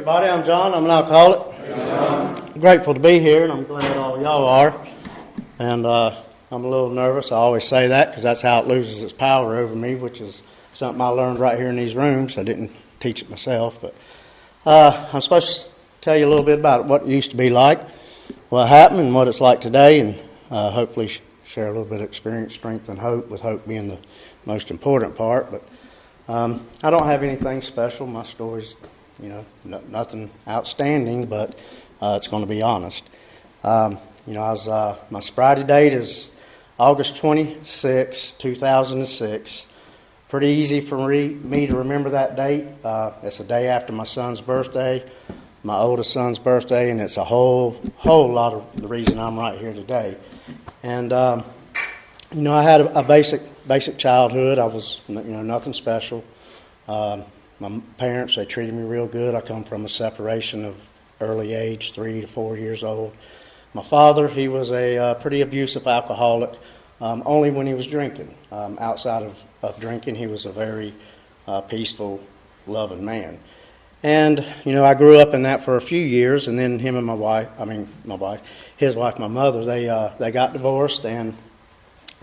everybody. I'm John. I'm an alcoholic. I'm grateful to be here, and I'm glad all y'all are. And I'm a little nervous. I always say that because that's how it loses its power over me, which is something I learned right here in these rooms. I didn't teach it myself. But I'm supposed to tell you a little bit about what it used to be like, what happened, and what it's like today, and hopefully share a little bit of experience, strength, and hope, with hope being the most important part. But I don't have anything special. My story's, nothing outstanding, but it's going to be honest. My sobriety date is August 26, 2006. Pretty easy for me to remember that date. It's the day after my son's birthday, my oldest son's birthday, and it's a whole lot of the reason I'm right here today. And I had a basic childhood. I was nothing special. My parents, they treated me real good. I come from a separation of early age, 3 to 4 years old. My father, he was a pretty abusive alcoholic, only when he was drinking. Outside of drinking, he was a very peaceful, loving man. And, I grew up in that for a few years, and then him and his wife, my mother, they got divorced, and,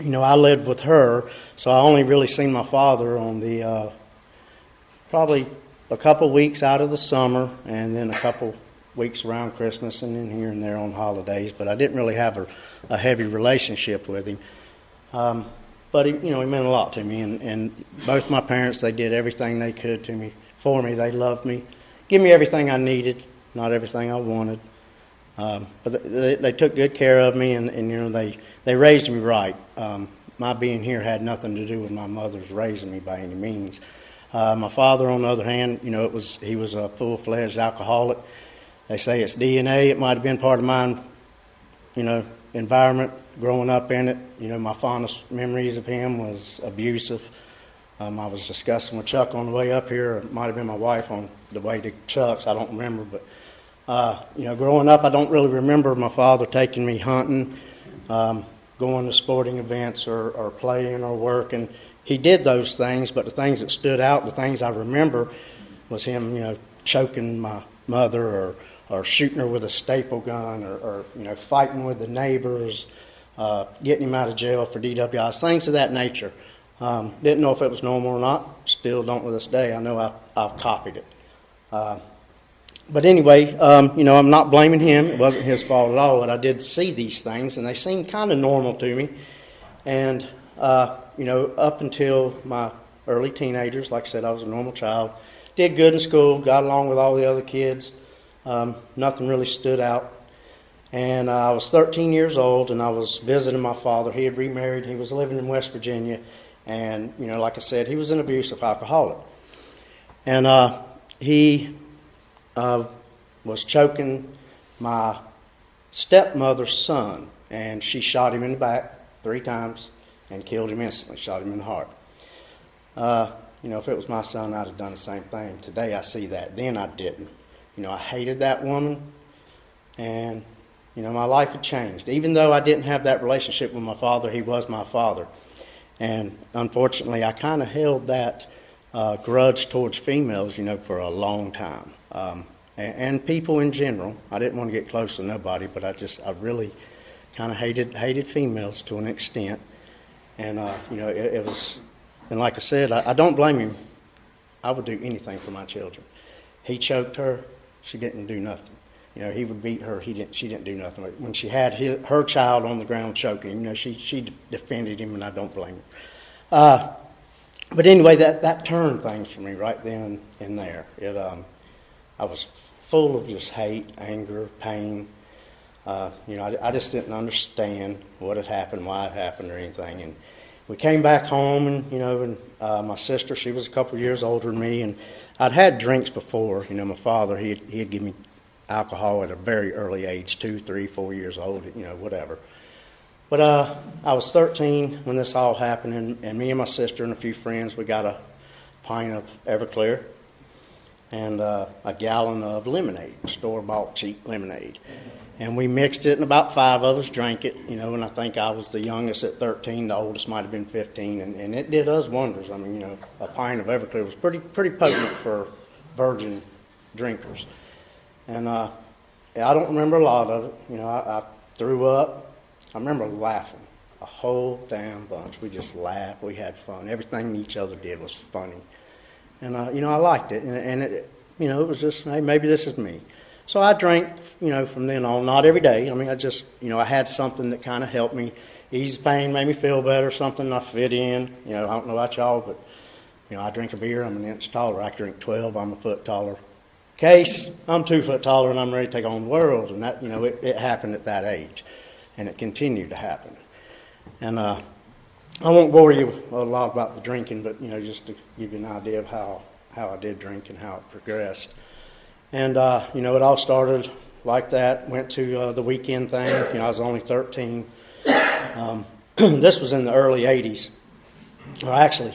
I lived with her, so I only really seen my father on the probably a couple weeks out of the summer, and then a couple weeks around Christmas, and then here and there on holidays. But I didn't really have a heavy relationship with him. But he meant a lot to me, and both my parents, they did everything they could for me. They loved me, give me everything I needed, not everything I wanted. But they took good care of me, and they raised me right. My being here had nothing to do with my mother's raising me by any means. My father, on the other hand, he was a full-fledged alcoholic. They say it's DNA. It might have been part of my, environment growing up in it. My fondest memories of him was abusive. I was discussing with Chuck on the way up here. It might have been my wife on the way to Chuck's. I don't remember. But, growing up, I don't really remember my father taking me hunting, going to sporting events or playing or working. He did those things, but the things that stood out, the things I remember, was him, choking my mother or shooting her with a staple gun or fighting with the neighbors, getting him out of jail for DWIs, things of that nature. Didn't know if it was normal or not. Still don't to this day. I know I've copied it. But anyway, I'm not blaming him. It wasn't his fault at all. But I did see these things, and they seemed kind of normal to me. And up until my early teenagers, like I said, I was a normal child. Did good in school, got along with all the other kids. Nothing really stood out. And I was 13 years old, and I was visiting my father. He had remarried. He was living in West Virginia. And, like I said, he was an abusive alcoholic. And he was choking my stepmother's son, and she shot him in the back 3 times and killed him instantly, shot him in the heart. If it was my son, I'd have done the same thing. Today I see that. Then I didn't. I hated that woman, and, my life had changed. Even though I didn't have that relationship with my father, he was my father. And unfortunately, I kind of held that grudge towards females, for a long time. And people in general. I didn't want to get close to nobody, but I really kind of hated females to an extent. And, it was, and like I said, I don't blame him. I would do anything for my children. He choked her. She didn't do nothing. He would beat her. She didn't do nothing. When she had her child on the ground choking, she defended him, and I don't blame her. But anyway, that turned things for me right then and there. I was full of just hate, anger, pain. I just didn't understand what had happened, why it happened, or anything. And we came back home, and my sister, she was a couple years older than me, and I'd had drinks before. My father, he'd give me alcohol at a very early age, 2, 3, 4 years old, whatever. But I was 13 when this all happened, and me and my sister and a few friends, we got a pint of Everclear and a gallon of lemonade, store-bought cheap lemonade. And we mixed it, and about 5 of us drank it, and I think I was the youngest at 13. The oldest might have been 15, and it did us wonders. A pint of Everclear was pretty potent for virgin drinkers. And I don't remember a lot of it. I threw up. I remember laughing a whole damn bunch. We just laughed. We had fun. Everything each other did was funny. And, I liked it. And it, it was just, hey, maybe this is me. So I drank, from then on, not every day. I mean, I just, I had something that kind of helped me ease pain, made me feel better, something I fit in. I don't know about y'all, but, I drink a beer, I'm an inch taller. I drink 12, I'm a foot taller. Case, I'm 2 foot taller and I'm ready to take on the world. And that, it happened at that age. And it continued to happen. And I won't bore you a lot about the drinking, but, just to give you an idea of how I did drink and how it progressed. And, it all started like that, went to the weekend thing. I was only 13. This was in the early 80s. Or actually,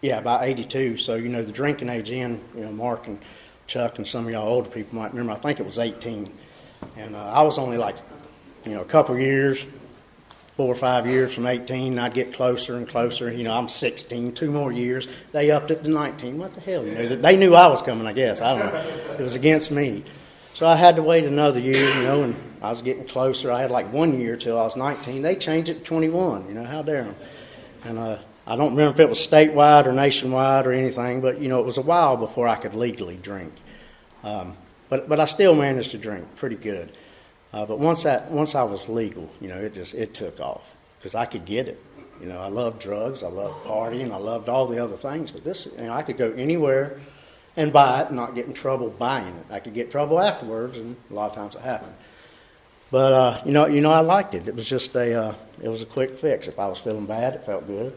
about 82. So, the drinking age in, Mark and Chuck and some of y'all older people might remember, I think it was 18. And I was only like, a couple years, 4 or 5 years from 18, and I'd get closer and closer. I'm 16, 2 more years. They upped it to 19. What the hell? They knew I was coming, I guess. I don't know. It was against me. So I had to wait another year, and I was getting closer. I had like 1 year till I was 19. They changed it to 21. How dare them? And I don't remember if it was statewide or nationwide or anything, but, it was a while before I could legally drink. But I still managed to drink pretty good. But once I was legal, it took off because I could get it. I loved drugs, I loved partying, I loved all the other things. But this, I could go anywhere and buy it and not get in trouble buying it. I could get in trouble afterwards, and a lot of times it happened. But I liked it. It was just it was a quick fix. If I was feeling bad, it felt good.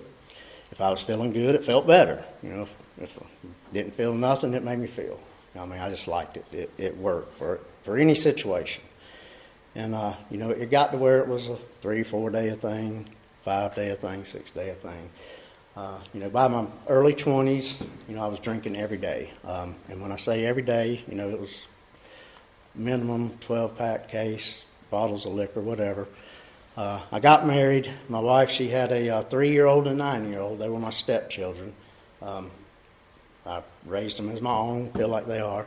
If I was feeling good, it felt better. If I didn't feel nothing, it made me feel. I just liked it. It worked for any situation. And, it got to where it was a 3-4 day a thing, 5 day a thing, 6 day a thing. By my early 20s, I was drinking every day. And when I say every day, it was minimum 12-pack case, bottles of liquor, whatever. I got married. My wife, she had a 3-year-old and a 9-year-old. They were my stepchildren. I raised them as my own, feel like they are.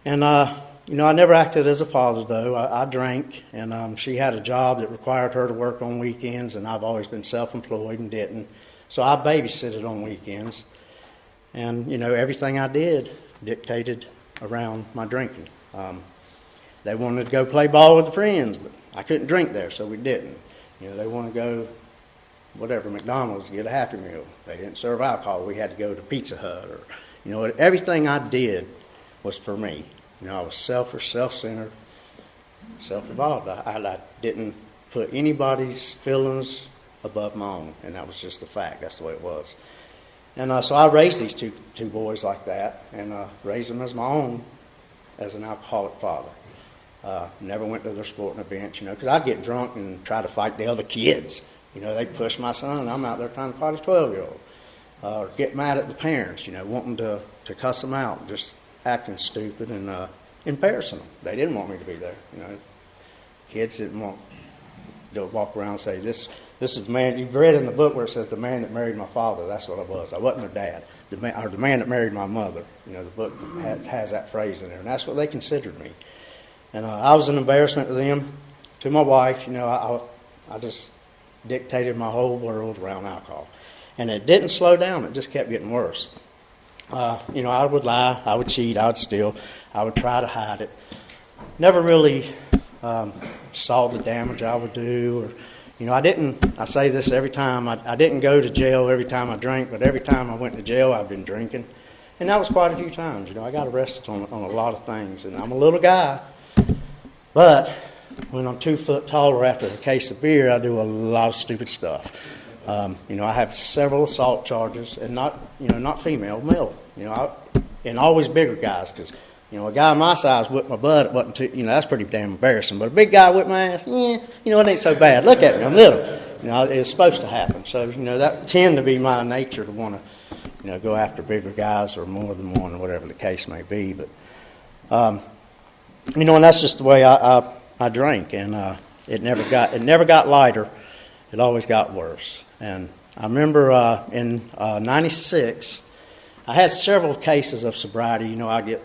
And, I never acted as a father, though. I drank, and she had a job that required her to work on weekends, and I've always been self-employed and didn't. So I babysitted on weekends. And, everything I did dictated around my drinking. They wanted to go play ball with the friends, but I couldn't drink there, so we didn't. They wanted to go, McDonald's, get a Happy Meal. They didn't serve alcohol. We had to go to Pizza Hut. Or, everything I did was for me. I was selfish, self-centered, self-involved. I didn't put anybody's feelings above my own, and that was just the fact. That's the way it was. And so I raised these two boys like that, and raised them as my own, as an alcoholic father. Never went to their sporting events, because I'd get drunk and try to fight the other kids. They'd push my son, and I'm out there trying to fight his 12-year-old. Or get mad at the parents, wanting to cuss them out, just acting stupid and embarrassing them. They didn't want me to be there. Kids didn't want to walk around and say, this is the man. You've read in the book where it says the man that married my father. That's what I was. I wasn't their dad. The man that married my mother. The book has that phrase in there, and that's what they considered me. And I was an embarrassment to them, to my wife. I just dictated my whole world around alcohol, and it didn't slow down. It just kept getting worse. I would lie, I would cheat, I would steal, I would try to hide it. Never really saw the damage I would do. Or, I say this every time, I didn't go to jail every time I drank, but every time I went to jail, I've been drinking. And that was quite a few times. I got arrested on a lot of things. And I'm a little guy, but when I'm 2 foot taller after a case of beer, I do a lot of stupid stuff. I have several assault charges, and not female, male. And always bigger guys, because a guy my size whipped my butt. It wasn't too, that's pretty damn embarrassing. But a big guy whipped my ass, it ain't so bad. Look at me, I'm little. It's supposed to happen. So that tend to be my nature to want to, go after bigger guys or more than one, or whatever the case may be. But and that's just the way I drank, and it never got lighter. It always got worse. And I remember in 96, I had several cases of sobriety. I get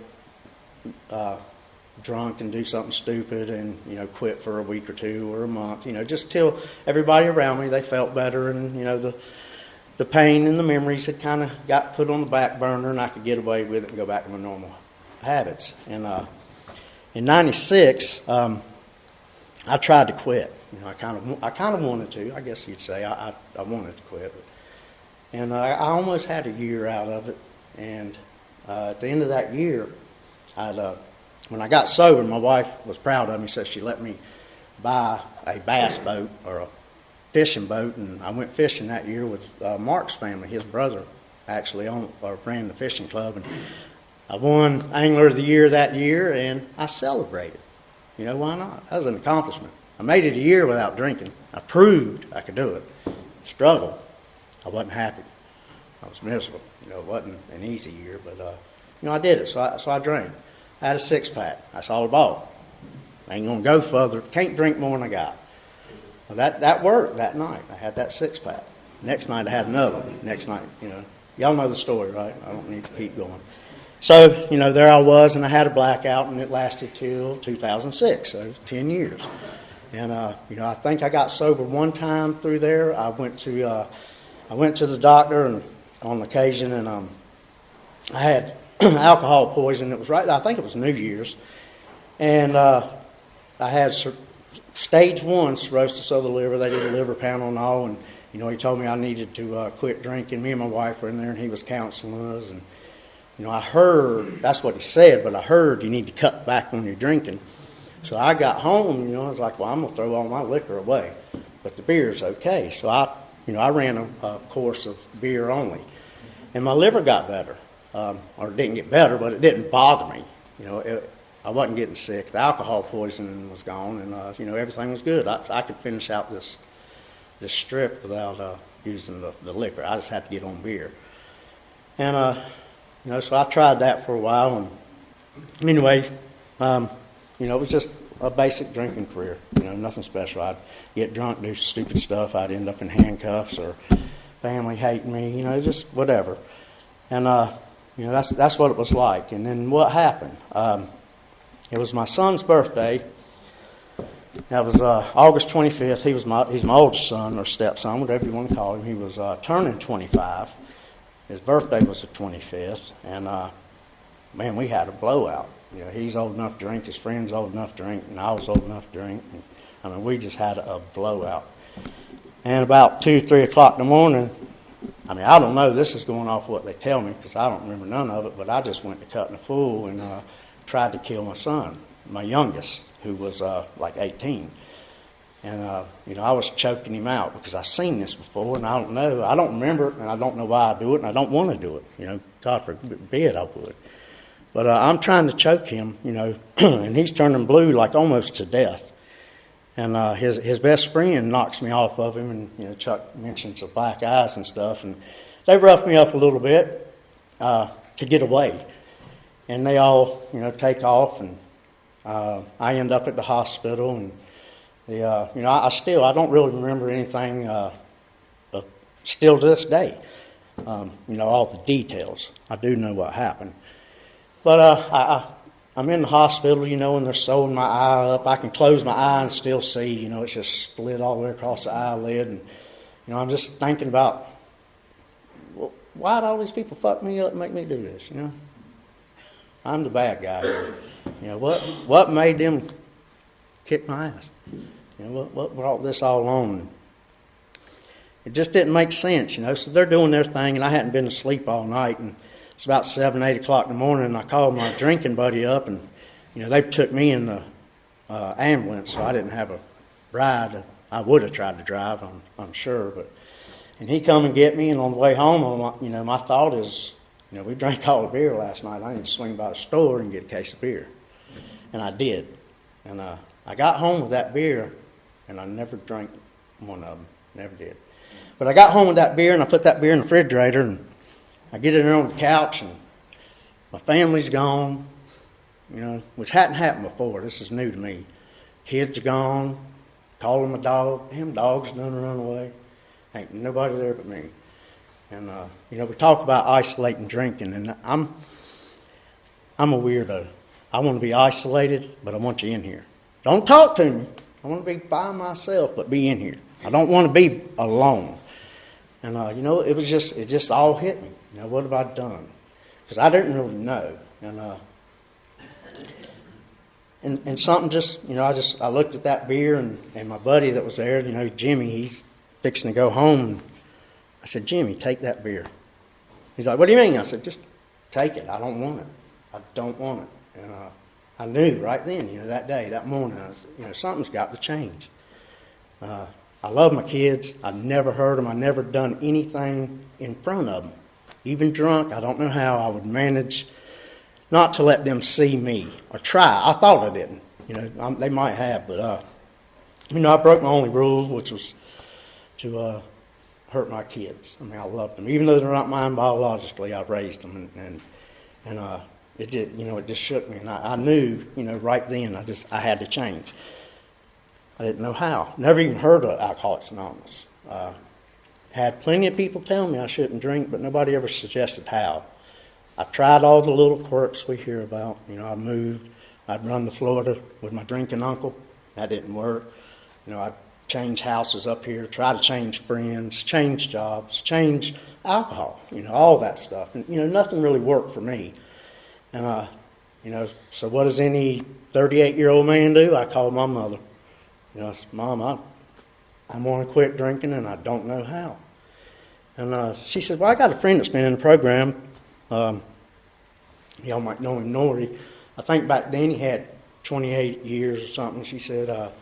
drunk and do something stupid and, quit for a week or two or a month, just till everybody around me, they felt better and, the pain and the memories had kind of got put on the back burner and I could get away with it and go back to my normal habits. And in '96, I tried to quit. I kind of wanted to, I guess you'd say. I wanted to quit. And I almost had a year out of it. And at the end of that year, when I got sober, my wife was proud of me, so she let me buy a bass boat or a fishing boat, and I went fishing that year with Mark's family. His brother actually ran the fishing club, and I won Angler of the Year that year, and I celebrated. Why not? That was an accomplishment. I made it a year without drinking. I proved I could do it. Struggled. I wasn't happy. I was miserable. It wasn't an easy year, but I did it. So I drank. I had a 6-pack. That's all I bought. I ain't gonna go further. Can't drink more than I got. Well, that worked that night. I had that 6-pack. Next night I had another one. Next night, y'all know the story, right? I don't need to keep going. So, there I was, and I had a blackout, and it lasted till 2006, so 10 years. And I think I got sober one time through there. I went to the doctor and on occasion, and I had alcohol poisoning. It was I think it was New Year's, and I had stage 1 cirrhosis of the liver. They did a liver panel and all, and he told me I needed to quit drinking. Me and my wife were in there, and he was counseling us, and I heard, that's what he said, but I heard you need to cut back on your drinking. So I got home, I was like, well, I'm going to throw all my liquor away, but the beer's okay. So I ran a course of beer only, and my liver got better, or it didn't get better, but it didn't bother me. I wasn't getting sick. The alcohol poisoning was gone, and everything was good. I could finish out this strip without using the liquor. I just had to get on beer, and so I tried that for a while, and anyway, it was just a basic drinking career, nothing special. I'd get drunk, do stupid stuff. I'd end up in handcuffs or family hating me, just whatever. And, that's what it was like. And then what happened? It was my son's birthday. That was August 25th. He's my oldest son or stepson, whatever you want to call him. He was turning 25. His birthday was the 25th, and man, we had a blowout. He's old enough to drink, his friend's old enough to drink, and I was old enough to drink. And, we just had a blowout. And about 2, 3 o'clock in the morning, I don't know, this is going off what they tell me because I don't remember none of it, but I just went to cutting a fool and tried to kill my son, my youngest, who was like 18. And, I was choking him out because I've seen this before, and I don't remember it, and I don't know why I do it, and I don't want to do it. God forbid I would. But I'm trying to choke him, and he's turning blue like almost to death. And his best friend knocks me off of him, and, Chuck mentions the black eyes and stuff, and they rough me up a little bit to get away. And they all, take off, and I end up at the hospital, and I don't really remember anything still to this day. All the details. I do know what happened. But I'm in the hospital, and they're sewing my eye up. I can close my eye and still see, it's just split all the way across the eyelid. And, I'm just thinking about, well, why'd all these people fuck me up and make me do this, I'm the bad guy here. What made them kick my ass? What brought this all on? It just didn't make sense, So they're doing their thing, and I hadn't been to sleep all night, and it's about 7, 8 o'clock in the morning, and I called my drinking buddy up, and, they took me in the ambulance, so I didn't have a ride. I would have tried to drive, I'm sure, and he come and get me, and on the way home, my thought is, we drank all the beer last night. I need to swing by the store and get a case of beer, and I did, and I got home with that beer, and I never drank one of them, never did. But I got home with that beer, and I put that beer in the refrigerator, and I get in there on the couch, and my family's gone, which hadn't happened before. This is new to me. Kids are gone, calling my dog. Them dogs done run away. Ain't nobody there but me. And, we talk about isolating drinking, and I'm a weirdo. I want to be isolated, but I want you in here. Don't talk to me. I want to be by myself, but be in here. I don't want to be alone. And, it just all hit me. What have I done? Because I didn't really know. And something just, I looked at that beer and my buddy that was there, Jimmy, he's fixing to go home. I said, Jimmy, take that beer. He's like, what do you mean? I said, just take it. I don't want it. I don't want it. And I knew right then, that day, that morning, something's got to change. I love my kids. I've never hurt them. I've never done anything in front of them. Even drunk, I don't know how I would manage not to let them see me or try. I thought I didn't. They might have, but I broke my only rule, which was to hurt my kids. I loved them, even though they're not mine biologically. I've raised them, and it did. It just shook me, and I knew, right then, I had to change. I didn't know how. Never even heard of Alcoholics Anonymous. Had plenty of people tell me I shouldn't drink, but nobody ever suggested how. I've tried all the little quirks we hear about. I moved. I'd run to Florida with my drinking uncle. That didn't work. I'd change houses up here, try to change friends, change jobs, change alcohol, all that stuff. And, nothing really worked for me. And, so what does any 38-year-old man do? I called my mother. I said, Mom, I want to quit drinking and I don't know how. And she said, well, I got a friend that's been in the program. Y'all might know him, Nori. I think back then he had 28 years or something. She said,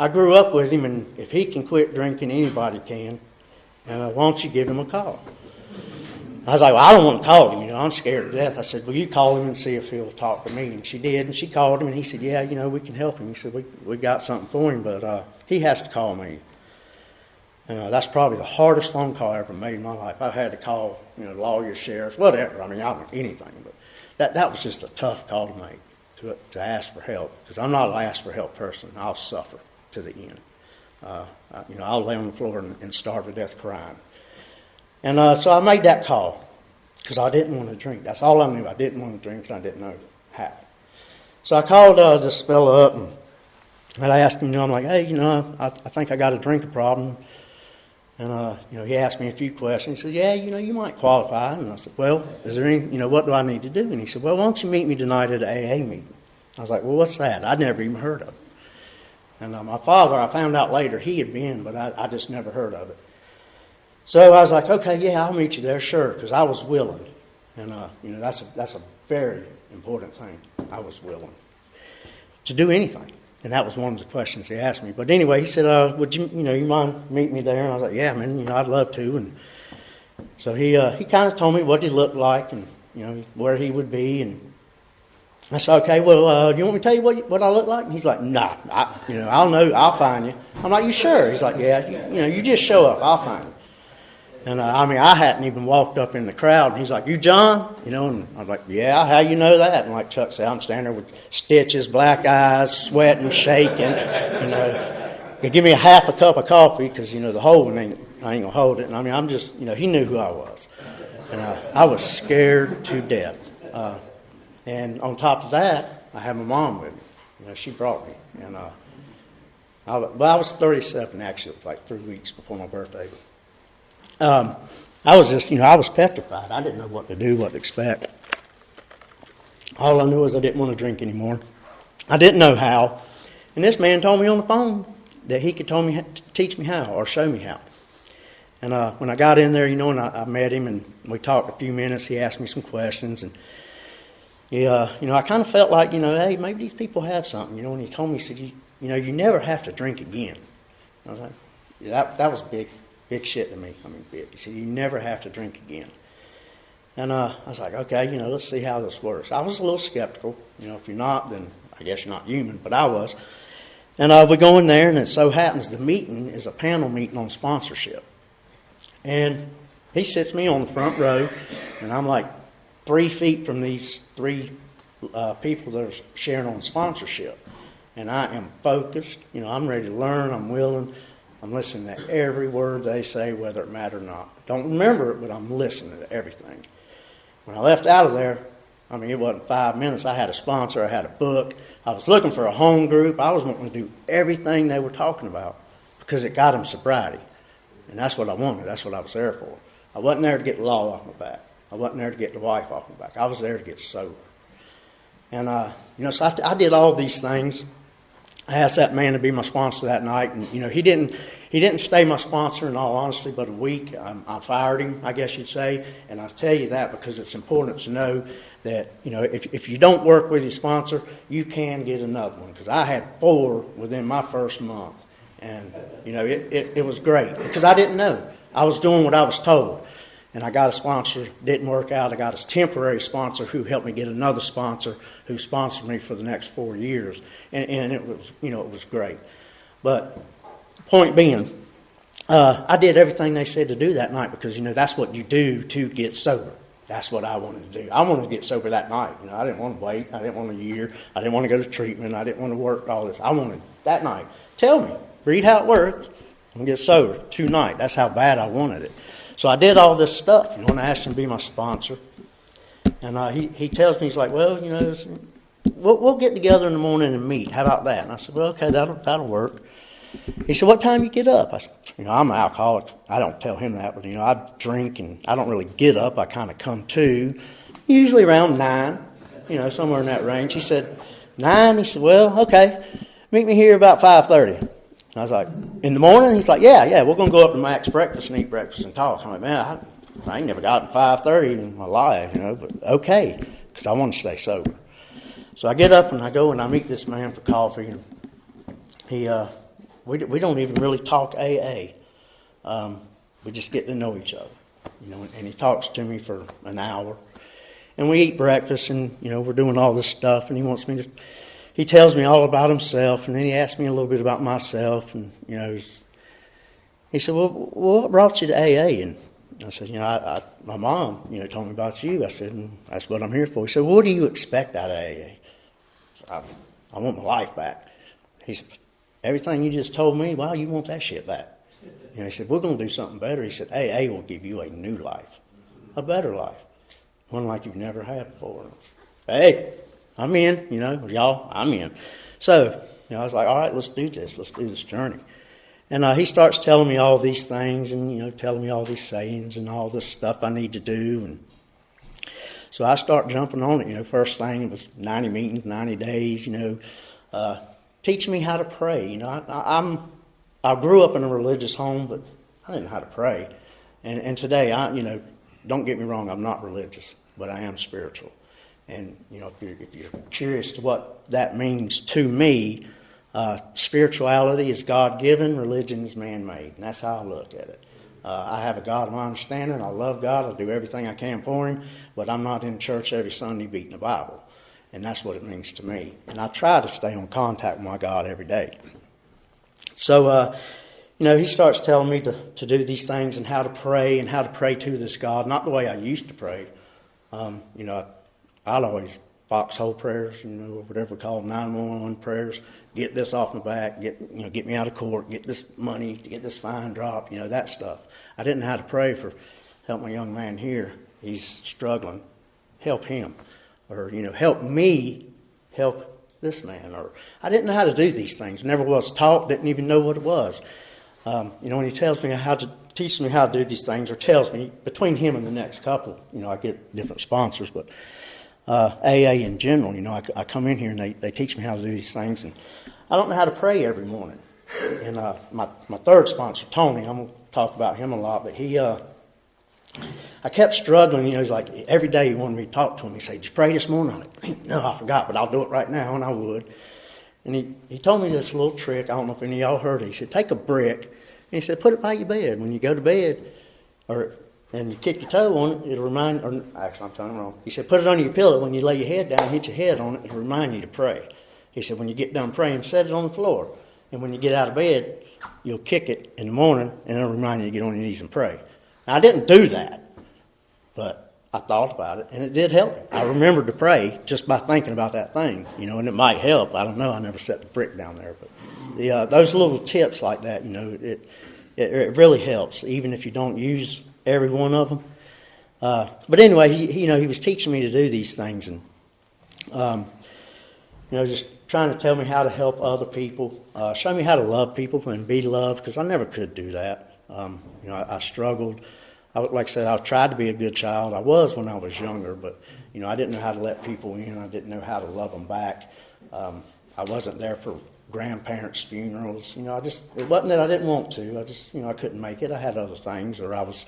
I grew up with him, and if he can quit drinking, anybody can. And why don't you give him a call? I was like, well, I don't want to call him. I'm scared to death. I said, well, you call him and see if he'll talk to me. And she did, and she called him, and he said, yeah, we can help him. He said, we got something for him, but he has to call me. And that's probably the hardest phone call I ever made in my life. I've had to call, lawyers, sheriffs, whatever. I don't know anything, but that was just a tough call to make, to ask for help, because I'm not an ask for help person. I'll suffer to the end. I'll lay on the floor and starve to death crying. And so I made that call because I didn't want to drink. That's all I knew. I didn't want to drink, and I didn't know how. So I called this fella up, and I asked him, I'm like, hey, I think I got a drinking problem. And, he asked me a few questions. He said, yeah, you might qualify. And I said, well, is there any, what do I need to do? And he said, well, why don't you meet me tonight at an AA meeting? I was like, well, what's that? I'd never even heard of it. And my father, I found out later, he had been, but I just never heard of it. So I was like, okay, yeah, I'll meet you there, sure, because I was willing. And, that's a very important thing. I was willing to do anything. And that was one of the questions he asked me. But anyway, he said, would you mind meeting me there? And I was like, yeah, man, I'd love to. And so he kind of told me what he looked like and, where he would be. And I said, okay, well, do you want me to tell you what I look like? And he's like, nah, I'll know, I'll find you. I'm like, you sure? He's like, yeah, you just show up, I'll find you. And I hadn't even walked up in the crowd. And he's like, you John? And I was like, yeah, how you know that? And like Chuck said, I'm standing there with stitches, black eyes, sweating, shaking. He give me a half a cup of coffee because, the whole one I ain't going to hold it. And I'm just, he knew who I was. And I was scared to death. And on top of that, I had my mom with me. She brought me. And I was 37, actually. It was like 3 weeks before my birthday. I was just, I was petrified. I didn't know what to do, what to expect. All I knew was I didn't want to drink anymore. I didn't know how. And this man told me on the phone that he could teach me how or show me how. And when I got in there, and I met him and we talked a few minutes, he asked me some questions. And, I kind of felt like, hey, maybe these people have something. And he told me, he said, you never have to drink again. I was like, that was big shit to me. Big. He said, you never have to drink again. And I was like, okay, let's see how this works. I was a little skeptical. If you're not, then I guess you're not human, but I was. And we go in there, and it so happens the meeting is a panel meeting on sponsorship. And he sits me on the front row, and I'm like 3 feet from these 3 people that are sharing on sponsorship. And I am focused. I'm ready to learn. I'm willing. I'm listening to every word they say, whether it matters or not. Don't remember it, but I'm listening to everything. When I left out of there, I mean, it wasn't 5 minutes. I had a sponsor. I had a book. I was looking for a home group. I was wanting to do everything they were talking about because it got them sobriety. And that's what I wanted. That's what I was there for. I wasn't there to get the law off my back. I wasn't there to get the wife off my back. I was there to get sober. And, so I did all these things. I asked that man to be my sponsor that night. And, he didn't stay my sponsor in all honesty, but a week. I fired him, I guess you'd say. And I tell you that because it's important to know that, if you don't work with your sponsor, you can get another one. Because I had 4 within my first month. And, it was great because I didn't know. I was doing what I was told. And I got a sponsor, didn't work out. I got a temporary sponsor who helped me get another sponsor who sponsored me for the next 4 years. And it was, it was great. But point being, I did everything they said to do that night because, that's what you do to get sober. That's what I wanted to do. I wanted to get sober that night. I didn't want to wait. I didn't want a year. I didn't want to go to treatment. I didn't want to work all this. I wanted that night. Tell me, read how it works. I'm going to get sober tonight. That's how bad I wanted it. So I did all this stuff, and I asked him to be my sponsor. And he tells me, he's like, well, we'll get together in the morning and meet. How about that? And I said, well, okay, that'll work. He said, what time you get up? I said, I'm an alcoholic. I don't tell him that, but, I drink and I don't really get up. I kind of come to, usually around 9, somewhere in that range. He said, 9? He said, well, okay, meet me here about 5:30. I was like, in the morning? He's like, yeah, we're going to go up to Mac's breakfast and eat breakfast and talk. I'm like, man, I ain't never gotten 5:30 in my life, but okay, because I want to stay sober. So I get up and I go and I meet this man for coffee. And we don't even really talk AA. We just get to know each other, and he talks to me for an hour. And we eat breakfast and, we're doing all this stuff, and he tells me all about himself, and then he asked me a little bit about myself, and, he said, well, what brought you to AA? And I said, my mom, told me about you. I said, and that's what I'm here for. He said, well, what do you expect out of AA? I want my life back. He said, everything you just told me, well, you want that shit back. He said, we're going to do something better. He said, AA will give you a new life, a better life, one like you've never had before. Hey, I'm in, y'all, I'm in. So, I was like, all right, let's do this. Let's do this journey. And he starts telling me all these things and, telling me all these sayings and all this stuff I need to do. And so I start jumping on it. First thing, it was 90 meetings, 90 days, teach me how to pray. I grew up in a religious home, but I didn't know how to pray. And today, don't get me wrong, I'm not religious, but I am spiritual. And, if you're curious to what that means to me, spirituality is God-given, religion is man-made. And that's how I look at it. I have a God of my understanding. I love God. I do everything I can for Him. But I'm not in church every Sunday beating the Bible. And that's what it means to me. And I try to stay on contact with my God every day. So, he starts telling me to do these things and how to pray to this God. Not the way I used to pray. I'd always foxhole prayers, whatever we call 911 prayers. Get this off my back, get me out of court, get this money, get this fine dropped, that stuff. I didn't know how to pray for help my young man here. He's struggling. Help him. Or, help me help this man. Or I didn't know how to do these things. Never was taught, didn't even know what it was. When he tells me teaches me how to do these things, or tells me, between him and the next couple, I get different sponsors, but AA in general, I come in here and they teach me how to do these things, and I don't know how to pray every morning. And my third sponsor, Tony, I'm going to talk about him a lot, but I kept struggling. He's like, every day he wanted me to talk to him. He said, did you pray this morning? I'm like, no, I forgot, but I'll do it right now, and I would. And he told me this little trick. I don't know if any of y'all heard it. He said, take a brick, and he said, put it by your bed. When you go to bed, and you kick your toe on it, it'll remind, or actually I'm telling you wrong. He said, put it under your pillow. When you lay your head down and hit your head on it, it'll remind you to pray. He said, when you get done praying, set it on the floor. And when you get out of bed, you'll kick it in the morning, and it'll remind you to get on your knees and pray. Now, I didn't do that, but I thought about it, and it did help me. I remembered to pray just by thinking about that thing, and it might help. I don't know. I never set the brick down there. But those little tips like that, it really helps, even if you don't use every one of them. But anyway, he was teaching me to do these things, and just trying to tell me how to help other people, show me how to love people and be loved, because I never could do that. I struggled. Like I said, I tried to be a good child. I was when I was younger, but I didn't know how to let people in. I didn't know how to love them back. I wasn't there for grandparents' funerals. It wasn't that I didn't want to. I couldn't make it. I had other things, or I was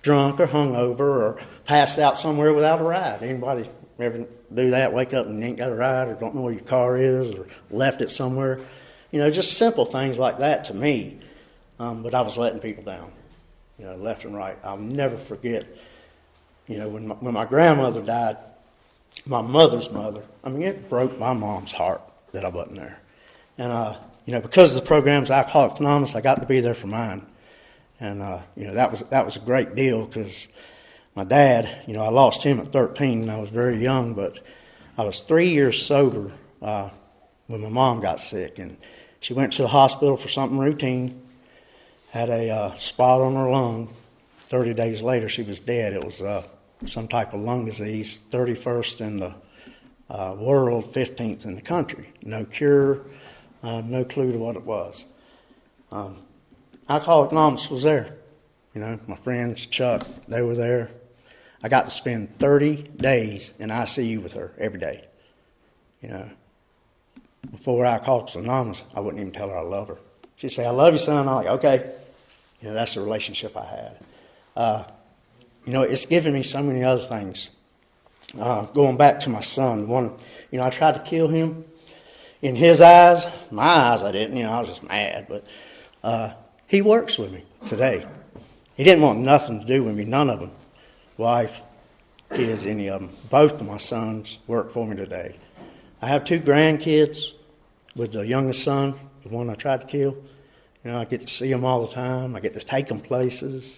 drunk or hungover or passed out somewhere without a ride. Anybody ever do that? Wake up and you ain't got a ride, or don't know where your car is, or left it somewhere. Just simple things like that to me. But I was letting people down, left and right. I'll never forget, when my grandmother died, my mother's mother, it broke my mom's heart that I wasn't there. And, because of the program's Alcoholics Anonymous, I got to be there for mine. And, that was a great deal, because my dad, I lost him at 13 and I was very young, but I was 3 years sober when my mom got sick. And she went to the hospital for something routine, had a spot on her lung. 30 days later, she was dead. It was some type of lung disease, 31st in the world, 15th in the country. No cure, no clue to what it was. Alcoholics Anonymous was there. My friends, Chuck, they were there. I got to spend 30 days in ICU with her every day. Before Alcoholics Anonymous, I wouldn't even tell her I love her. She'd say, "I love you, son." I'm like, "Okay." That's the relationship I had. It's given me so many other things. Going back to my son, I tried to kill him. In his eyes, my eyes, I didn't. I was just mad. But he works with me today. He didn't want nothing to do with me, none of them. Wife, kids, any of them. Both of my sons work for me today. I have 2 grandkids with the youngest son, the one I tried to kill. I get to see them all the time. I get to take them places.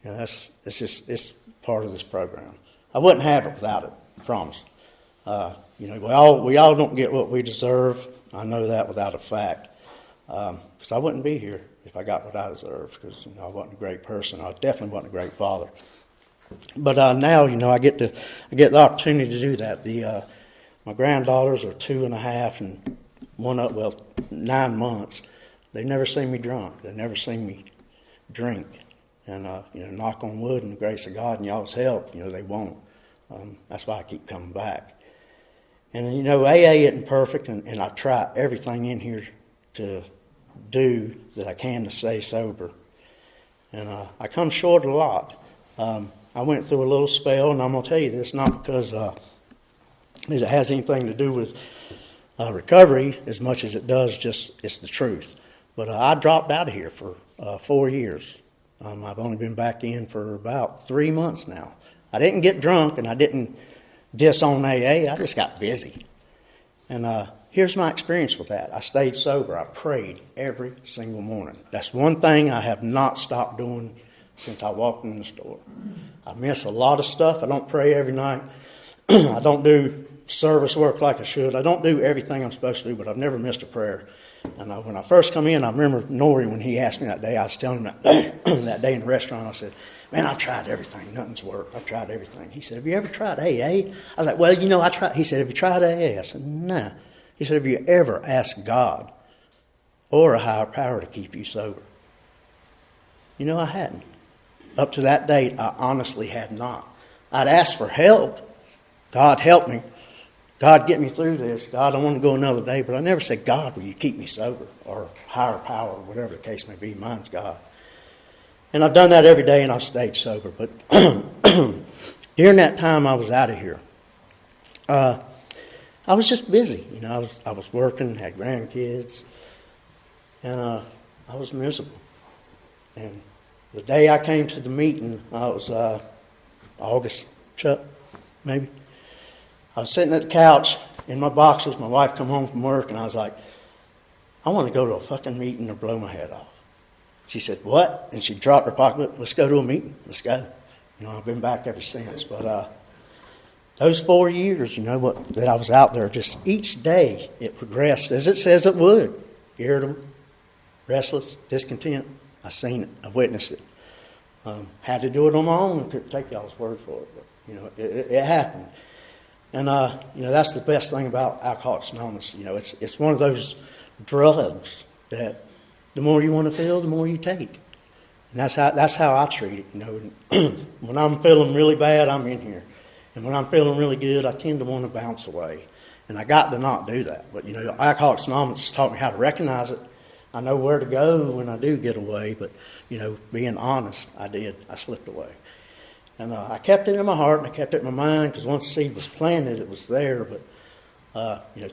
It's part of this program. I wouldn't have it without it, I promise. We all don't get what we deserve. I know that without a fact. Because I wouldn't be here if I got what I deserved, because I wasn't a great person. I definitely wasn't a great father. But now, I get the opportunity to do that. My granddaughters are 2.5 and 9 months. They never see me drunk. They never see me drink. And knock on wood, and the grace of God and y'all's help, they won't. That's why I keep coming back. And AA isn't perfect, and I try everything in here to do that I can to stay sober. And I come short a lot. I went through a little spell, and I'm going to tell you this, not because it has anything to do with recovery as much as it does just, it's the truth. But I dropped out of here for 4 years. I've only been back in for about 3 months now. I didn't get drunk, and I didn't disown AA. I just got busy. And here's my experience with that. I stayed sober. I prayed every single morning. That's one thing I have not stopped doing since I walked in the store. I miss a lot of stuff. I don't pray every night. I don't do service work like I should. I don't do everything I'm supposed to do, but I've never missed a prayer. And when I first come in, I remember Nori, when he asked me that day, I was telling him that day in the restaurant, I said, "Man, I've tried everything. Nothing's worked. I've tried everything." He said, "Have you ever tried AA?" I was like, "Well, I tried." He said, "Have you tried AA?" I said, "No." He said, "Have you ever asked God or a higher power to keep you sober?" I hadn't. Up to that date, I honestly had not. I'd asked for help. God, help me. God, get me through this. God, I want to go another day. But I never said, "God, will you keep me sober?" or higher power, whatever the case may be. Mine's God. And I've done that every day, and I've stayed sober. But during that time I was out of here, I was just busy. I was working, had grandkids, and I was miserable. And the day I came to the meeting, it was August, Chuck, maybe. I was sitting at the couch in my boxers. My wife come home from work, and I was like, "I want to go to a fucking meeting or blow my head off." She said, "What?" And she dropped her pocketbook. "Let's go to a meeting. Let's go." I've been back ever since. But those 4 years, that I was out there, just each day it progressed as it says it would. Irritable, restless, discontent. I've seen it. I've witnessed it. Had to do it on my own and couldn't take y'all's word for it. But, it happened. And, that's the best thing about Alcoholics Anonymous. It's one of those drugs that the more you want to feel, the more you take. And that's how I treat it. When I'm feeling really bad, I'm in here. And when I'm feeling really good, I tend to want to bounce away. And I got to not do that. But, Alcoholics Anonymous taught me how to recognize it. I know where to go when I do get away. But, being honest, I did. I slipped away. And I kept it in my heart and I kept it in my mind because once the seed was planted, it was there. But,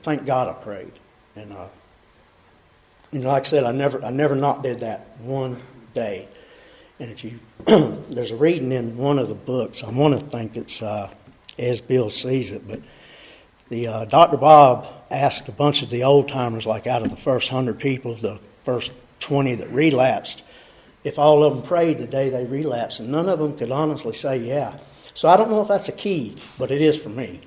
thank God I prayed. And, like I said, I never not did that one day. And if you, there's a reading in one of the books, I want to think it's As Bill Sees It, but the Dr. Bob asked a bunch of the old timers, like out of the first 100 people, the first 20 that relapsed, if all of them prayed the day they relapsed, and none of them could honestly say, yeah. So I don't know if that's a key, but it is for me.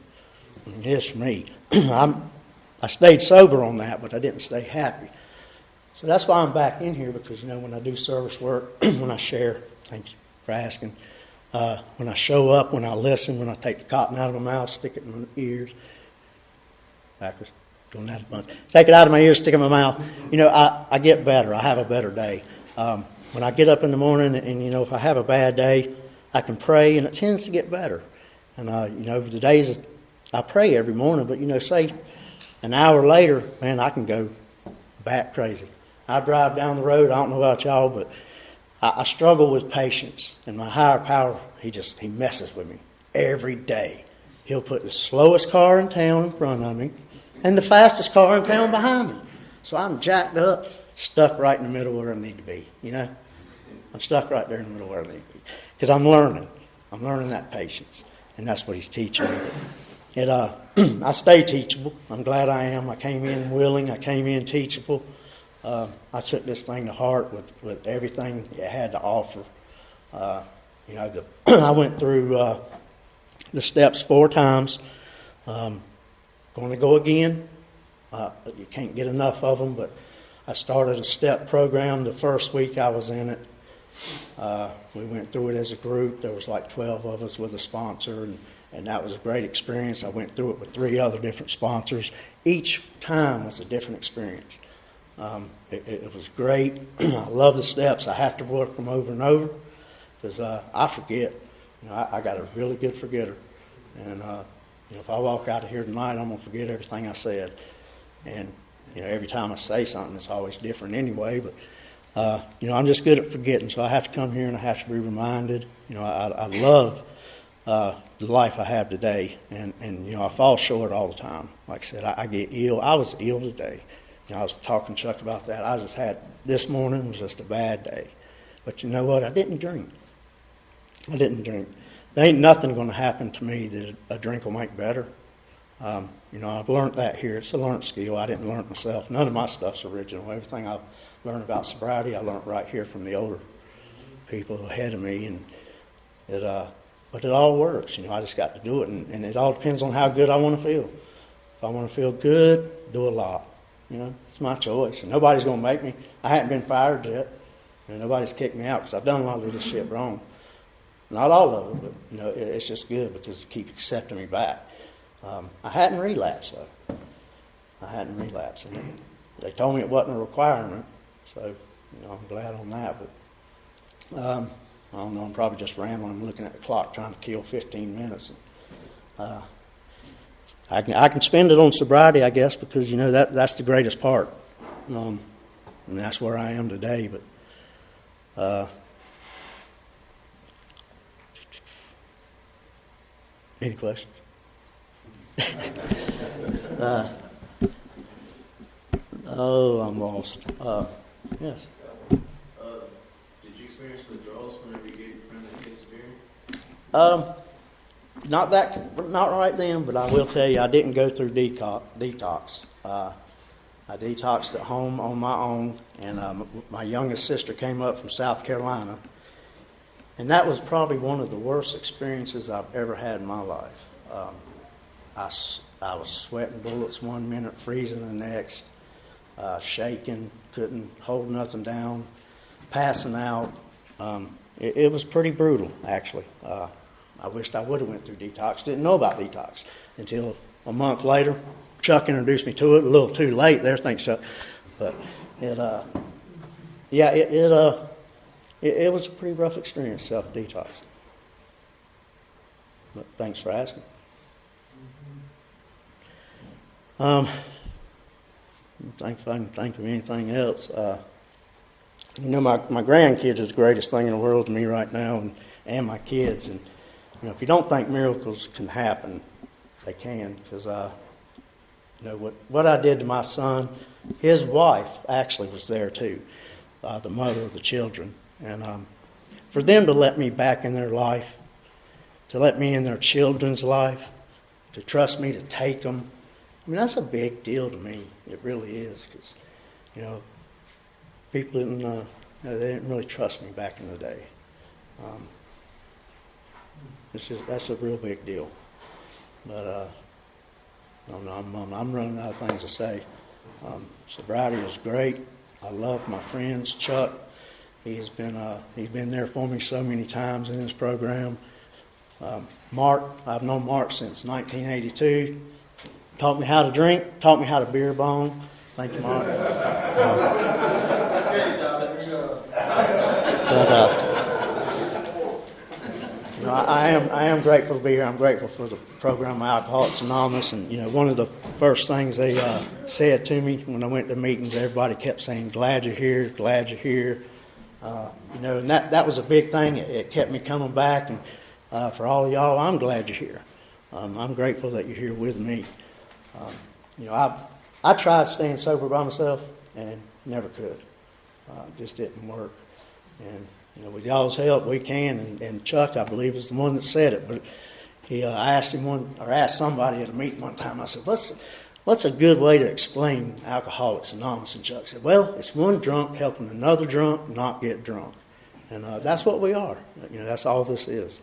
It is for me. I stayed sober on that, but I didn't stay happy. So that's why I'm back in here, because, when I do service work, when I share, thank you for asking, when I show up, when I listen, when I take the cotton out of my mouth, stick it in my ears, backwards, doing that a bunch, take it out of my ears, stick it in my mouth, I get better. I have a better day. When I get up in the morning and, if I have a bad day, I can pray, and it tends to get better. And, the days I pray every morning, but, say an hour later, man, I can go bat crazy. I drive down the road. I don't know about y'all, but I struggle with patience. And my higher power, he messes with me every day. He'll put the slowest car in town in front of me and the fastest car in town behind me. So I'm jacked up, stuck right in the middle where I need to be. I'm stuck right there in the middle where I need to be. Because I'm learning. I'm learning that patience. And that's what he's teaching me. I stay teachable. I'm glad I am. I came in willing. I came in teachable. I took this thing to heart with everything it had to offer. I went through the steps 4 times. Going to go again. You can't get enough of them, but I started a step program the first week I was in it. We went through it as a group. There was like 12 of us with a sponsor, and that was a great experience. I went through it with 3 other different sponsors. Each time was a different experience. It was great. I love the steps. I have to work them over and over because I forget. I got a really good forgetter. And if I walk out of here tonight, I'm going to forget everything I said. And, every time I say something, it's always different anyway. But, I'm just good at forgetting, so I have to come here and I have to be reminded. I love the life I have today. And I fall short all the time. Like I said, I get ill. I was ill today. I was talking to Chuck about that. This morning was just a bad day. But you know what? I didn't drink. There ain't nothing going to happen to me that a drink will make better. I've learned that here. It's a learned skill. I didn't learn it myself. None of my stuff's original. Everything I've learned about sobriety, I learned right here from the older people ahead of me. But it all works. I just got to do it. And it all depends on how good I want to feel. If I want to feel good, do a lot. It's my choice. And nobody's going to make me. I haven't been fired yet. Nobody's kicked me out because I've done a lot of this shit wrong. Not all of it, but, it's just good because it keeps accepting me back. I hadn't relapsed, though. And they told me it wasn't a requirement. So, I'm glad on that. But, I don't know. I'm probably just rambling. I'm looking at the clock trying to kill 15 minutes. I can spend it on sobriety, I guess, because, that's the greatest part. And that's where I am today. But any questions? I'm lost. Yes. Did you experience withdrawals whenever you gave your friend a case of beer? Not right then, but I will tell you, I didn't go through detox. I detoxed at home on my own, and my youngest sister came up from South Carolina, and that was probably one of the worst experiences I've ever had in my life. I was sweating bullets 1 minute, freezing the next, shaking, couldn't hold nothing down, passing out. it was pretty brutal, actually. I wished I would have went through detox. Didn't know about detox until a month later. Chuck introduced me to it. A little too late there, thanks, Chuck. But it was a pretty rough experience, self-detox. But thanks for asking. Think if I can think of anything else. My grandkids is the greatest thing in the world to me right now, and my kids. And if you don't think miracles can happen, they can. Because what I did to my son, his wife actually was there too, the mother of the children, and for them to let me back in their life, to let me in their children's life, to trust me to take them. I mean, that's a big deal to me. It really is, because people didn't they didn't really trust me back in the day. That's a real big deal. But I'm running out of things to say. Sobriety is great. I love my friends. Chuck, he's been there for me so many times in this program. Mark, I've known Mark since 1982. Taught me how to drink, taught me how to beer bong. Thank you, Mark. I am grateful to be here. I'm grateful for the program, Alcoholics Anonymous. And, one of the first things they said to me when I went to meetings, everybody kept saying, glad you're here, glad you're here. And that was a big thing. It kept me coming back. And for all of y'all, I'm glad you're here. I'm grateful that you're here with me. I tried staying sober by myself and never could. Just didn't work. And with y'all's help, we can. And Chuck, I believe, is the one that said it. But I asked somebody at a meeting one time. I said, "What's a good way to explain Alcoholics Anonymous?" And Chuck said, "Well, it's one drunk helping another drunk not get drunk." And that's what we are. That's all this is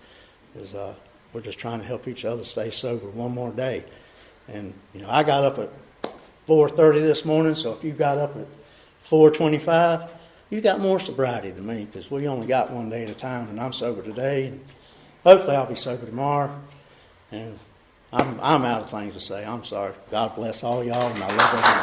we're just trying to help each other stay sober one more day. And I got up at 4:30 this morning, so if you got up at 4:25, you got more sobriety than me, because we only got one day at a time, and I'm sober today, and hopefully I'll be sober tomorrow. And I'm out of things to say. I'm sorry. God bless all y'all, and I love everyone.